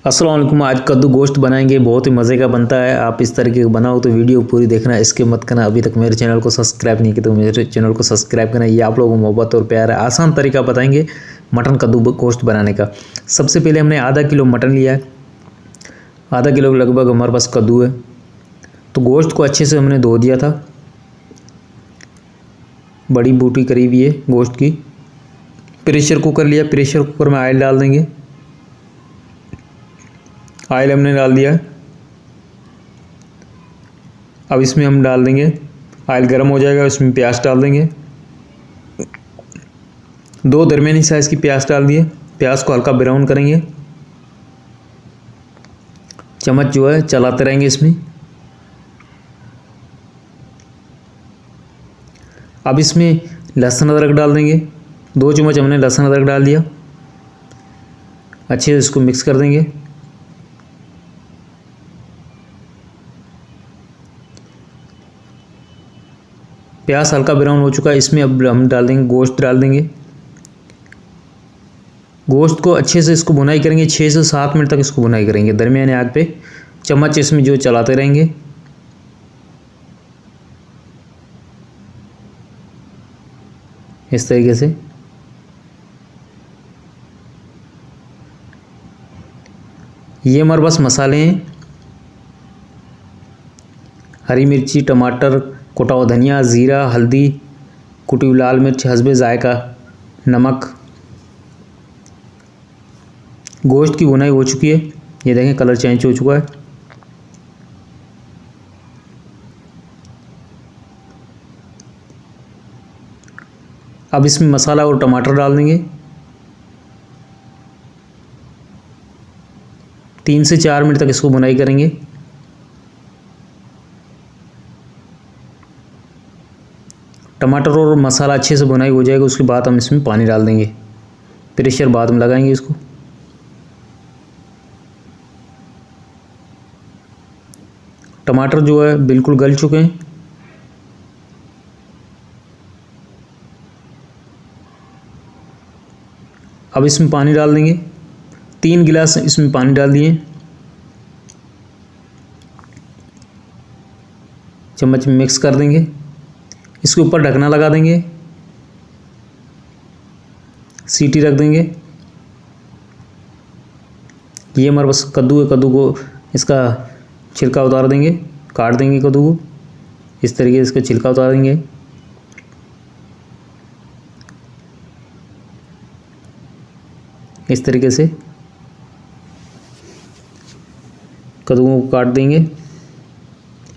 अस्सलाम वालेकुम। आज कद्दू गोश्त बनाएंगे, बहुत ही मज़े का बनता है। आप इस तरीके का बनाओ तो वीडियो पूरी देखना, इसके मत करना। अभी तक मेरे चैनल को सब्सक्राइब नहीं किया तो मेरे चैनल को सब्सक्राइब करना। ये आप लोगों को मोहब्बत और प्यार है। आसान तरीका बताएंगे मटन कद्दू गोश्त बनाने का। सबसे पहले हमने आधा किलो मटन लिया है, आधा किलो लगभग हमारे पास कद्दू है। तो गोश्त को अच्छे से हमने धो दिया था, बड़ी बूटी करी हुई है गोश्त की। प्रेशर कुकर लिया, प्रेशर कुकर में ऑयल डाल देंगे। ऑयल हमने डाल दिया। अब इसमें हम डाल देंगे, ऑयल गर्म हो जाएगा, इसमें प्याज डाल देंगे। 2 दरमियानी साइज़ की प्याज डाल दिए। प्याज को हल्का ब्राउन करेंगे, चम्मच जो है चलाते रहेंगे इसमें। अब इसमें लहसुन अदरक डाल देंगे। 2 चम्मच हमने लहसुन अदरक डाल दिया। अच्छे से इसको मिक्स कर देंगे। प्याज हल्का ब्राउन हो चुका है, इसमें अब हम डाल देंगे गोश्त डाल देंगे। गोश्त को अच्छे से इसको भुनाई करेंगे, 6 से 7 मिनट तक इसको भुनाई करेंगे दरमियाने आग पे। चम्मच इसमें जो चलाते रहेंगे। इस तरीके से ये हमारे पास मसाले हैं, हरी मिर्ची, टमाटर, कुटा हुआ धनिया, ज़ीरा, हल्दी, कुटी हुई लाल मिर्च, हस्बे जायका, नमक। गोश्त की भुनाई हो चुकी है, ये देखें कलर चेंज हो चुका है। अब इसमें मसाला और टमाटर डाल देंगे। 3 से 4 मिनट तक इसको भुनाई करेंगे। टमाटर और मसाला अच्छे से भुनाई हो जाएगा, उसके बाद हम इसमें पानी डाल देंगे। प्रेशर बाद में लगाएंगे इसको। टमाटर जो है बिल्कुल गल चुके हैं। अब इसमें पानी डाल देंगे। 3 गिलास इसमें पानी डाल दिए। चम्मच में मिक्स कर देंगे। इसके ऊपर ढकना लगा देंगे, सीटी रख देंगे। ये हमारे पास कद्दू है, कद्दू को इसका छिलका उतार देंगे, काट देंगे कद्दू को। इस तरीके से इसका छिलका उतार देंगे। इस तरीके से कद्दूओं को काट देंगे।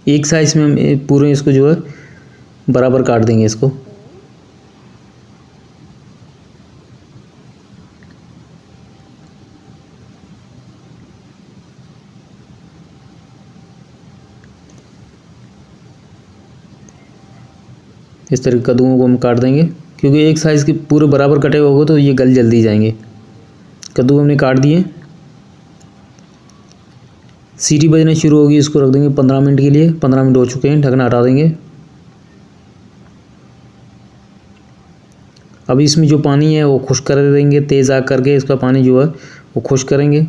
एक साइज में हम पूरे इसको जो है बराबर काट देंगे इसको। इस तरह कद्दूओं को हम काट देंगे, क्योंकि एक साइज़ के पूरे बराबर कटे हुए होगा तो ये गल जल्दी जाएंगे। कद्दू हमने काट दिए। सीटी बजने शुरू होगी, इसको रख देंगे 15 मिनट के लिए। 15 मिनट हो चुके हैं, ढकना हटा देंगे। अब इसमें जो पानी है वो खुश्क कर देंगे, तेज़ आग करके इसका पानी जो है वो खुश्क करेंगे।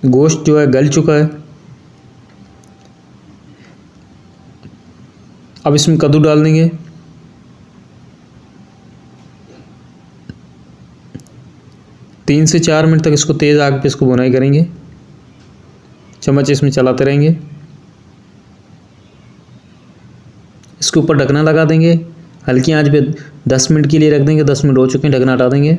गोश्त जो है गल चुका है। अब इसमें कद्दू डाल देंगे। तीन से 4 मिनट तक इसको तेज़ आग पे इसको भुनाई करेंगे। चम्मच इसमें चलाते रहेंगे। इसके ऊपर ढकना लगा देंगे, हल्की आंच पे 10 मिनट के लिए रख देंगे। 10 मिनट हो चुके हैं, ढकना हटा देंगे।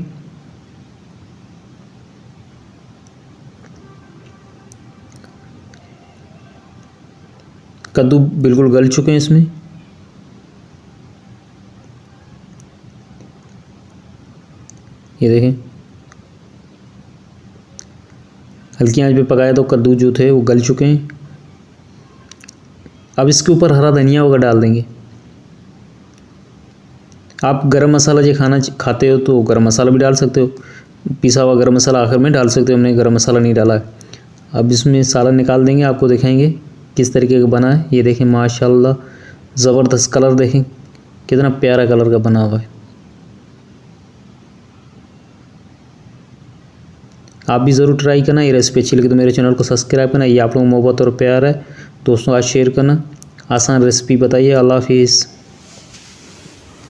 कद्दू बिल्कुल गल चुके हैं इसमें। ये देखें, हल्की आंच पे पकाया तो कद्दू जो थे वो गल चुके हैं। अब इसके ऊपर हरा धनिया वगैरह डाल देंगे। आप गरम मसाला जो खाना खाते हो तो गरम मसाला भी डाल सकते हो, पिसा हुआ गरम मसाला आखिर में डाल सकते हो। हमने गरम मसाला नहीं डाला है। अब इसमें सालन निकाल देंगे, आपको दिखाएंगे किस तरीके का बना है। ये देखें माशाल्लाह ज़बरदस्त कलर देखें कितना प्यारा कलर का बना हुआ है। आप भी ज़रूर ट्राई करना। ये रेसिपी अच्छी लगी तो मेरे चैनल को सब्सक्राइब करना। ये आप लोगों को मोहब्बत और प्यार है। दोस्तों आज शेयर करना। आसान रेसिपी बताइए। अल्लाह हाफिज़।